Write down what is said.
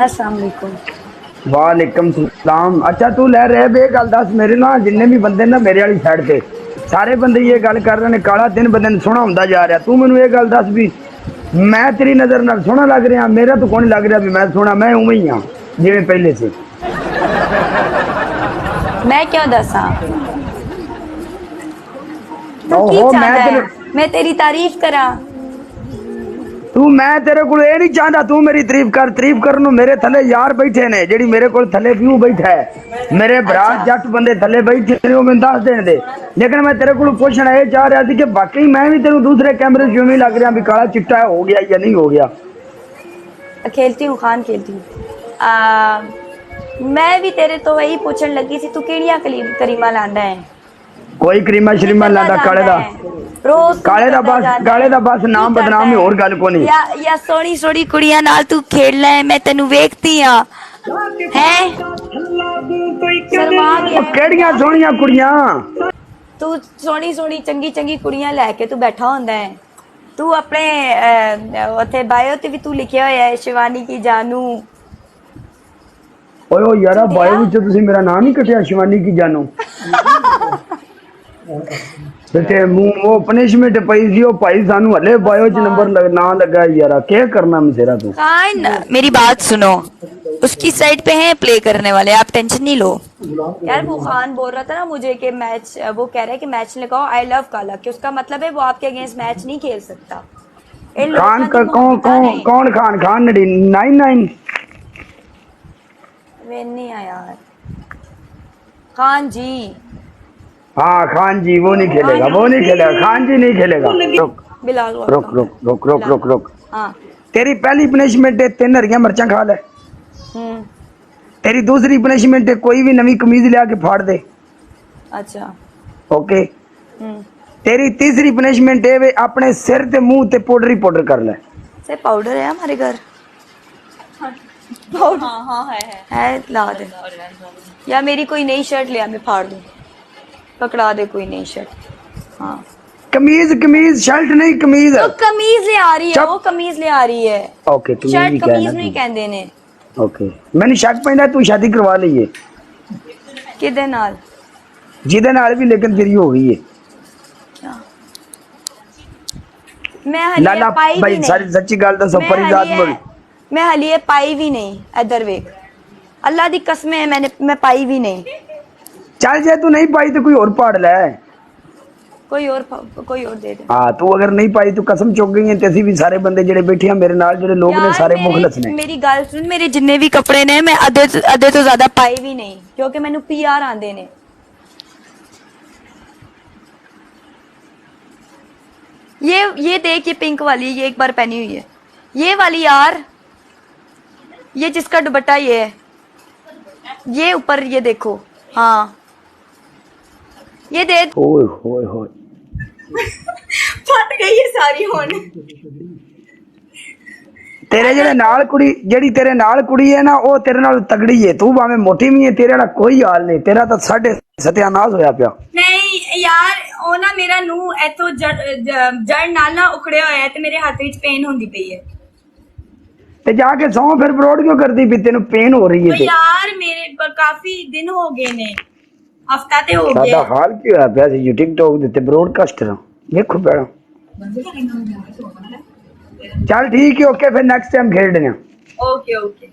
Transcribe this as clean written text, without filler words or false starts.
अस्सलाम वालेकुम। वालेकुम सलाम। अच्छा तू लै रहे बे गल दस मेरे ना जिन्ने भी बंदे ना मेरे वाली साइड ते सारे बंदे ये गल कर रहे हैं काला दिन ब दिन सोहना होंदा जा रहा। तू मैनू ये गल दस भी मैं तेरी नज़र नाल सोहना लग रहा? मेरा तो कौन लग रहा भी मैं सोहना? मैं उवें ही हाँ जिवें पहले से। मैं क्यों दसा? तू की ओहो चाहता है तेरे मैं तेरी तारीफ करा? तू मैं तेरे को ये नहीं चाहता तू मेरी तारीफ करनो। मेरे थले यार बैठे ने जेडी मेरे को थले व्यू बैठा है मेरे भरा अच्छा जट बंदे थले बैठे ने वो मैंने दस देने दे। लेकिन मैं तेरे को पूछना ये चाह रहा था कि बाकी मैं भी तेरे दूसरे कैमरे से यूं ही लग रहा भी काला चिट्टा हो गया या नहीं हो गया। खेलती हूँ खान खेलती हूँ। मैं भी तेरे तो वही पूछन लगी सी तू केड़िया करीमा लांदा है? कोई करीमा तू शरीमा कितना लादा काले जांदा दा है? रोज तू काले दा बस नाम करता बदनाम है है और गल को नहीं। या सोनी सोनी कुड़ियां नाल तू खेलना है मैं तेनू वेखती हां हैं शर्मा गया है केड़ियां सोहनियां कुड़ियां? तू सोनी सोनी चंगी चंगी कुड़ियां लैके तू बैठा होंदा है। तू अपने उथे बायो ते भी तू लिखिया होया है शिवानी की जानू। ओए ओ यारा बायो चुतिया विच तुसी मेरा नाम ही कटिया शिवानी की जानू। ते वो पनिशमेंट पई सी ओ भाई सानू हले बायो च नंबर ना लगा यारा क्या करना मसेरा तू। खान मेरी बात सुनो उसकी साइड पे हैं प्ले करने वाले आप टेंशन नहीं लो। यार वो खान बोल रहा था ना मुझे कि मैच वो कह रहा है कि मैच लगाओ आई लव काला कि उसका मतलब है वो आपके अगेंस्ट मैच नहीं खेल सकता। इन खान लोगों का ने मुंह पता नहीं कौन खान 99 वे नहीं आया यार खान जी। हाँ खान जी वो नहीं खेलेगा वो नहीं खेलेगा खान जी नहीं खेलेगा। रुक बिलाल रुक रुक रुक रुक रुक रुक। हाँ तेरी पहली पनिशमेंट है 3 हरियां मिर्चा खा ले। हम्म तेरी दूसरी पनिशमेंट है कोई भी नवी कमीज लिया के फाड़ दे। अच्छा ओके। हम्म तेरी तीसरी पनिशमेंट है वे अपने सिर ते मुंह ते पाउडर ही पाउडर कर ले। से पाउडर है हमारे घर पाउडर हाँ है ला दे या मेरी कोई नई शर्ट ले आ मैं फाड़ दूं पकड़ा दे कोई नई शर्ट। हाँ कमीज कमीज शर्ट नहीं कमीज तो कमीज ले आ रही है वो कमीज ले आ रही है। ओके कमीज ही शर्ट कमीज कहना नहीं कहंदे ने। ओके मैंने शक पैंदा तू शादी करवा ली है किदे नाल जिदे नाल भी लेकिन तेरी हो गई है। क्या मैं हलिए लाला पाई भाई भी सारी नहीं सच्ची गल दसो परी जात बोल। मैं हलिए पाई भी नहीं इधर वेख अल्लाह दी कसम है मैं पाई भी नहीं। चल जे तू नहीं पाई तो कोई और पाड़ ले कोई और दे दे। हाँ तू अगर नहीं पाई तो कसम चुक गई है तेसी भी सारे बंदे जेडे बैठे हैं मेरे नाल जेडे लोग ने सारे मुखलस ने। मेरी गल सुन मेरे जिन्ने भी कपड़े ने मैं अधे तो ज्यादा पाई भी नहीं क्योंकि मैनू पीआर आंदे ने। ये देख ये पिंक वाली ये एक बार पहनी हुई है ये वाली यार ये जिसका दुपट्टा ये है ये ऊपर ये देखो हाँ ये दे ओए होए होए फट गई है सारी होने। तेरे जेडी तेरे नाल कुड़ी है ना वो तेरे नाल तगड़ी है तू भावे मोटी भी है तेरे नाल कोई हाल नहीं तेरा तो साढ़े सत्यानाश होया पिया। नहीं यार ओ ना मेरा नू एथो जड़ नाल ना उखड़िया होया ते मेरे हाथ विच पेन होंदी पई है ते जाके सौ फिर ब्रॉड क्यों करदी भी तेन पेन हो रही है तो यार मेरे काफी दिन हो गए ने हफ्ता ते हो गया सादा हाल की होया पिया सी टिकटॉक दे ब्रॉडकास्टर देखो पैड़ा। चल ठीक है ओके फिर नेक्स्ट टाइम खेल देना। Okay okay.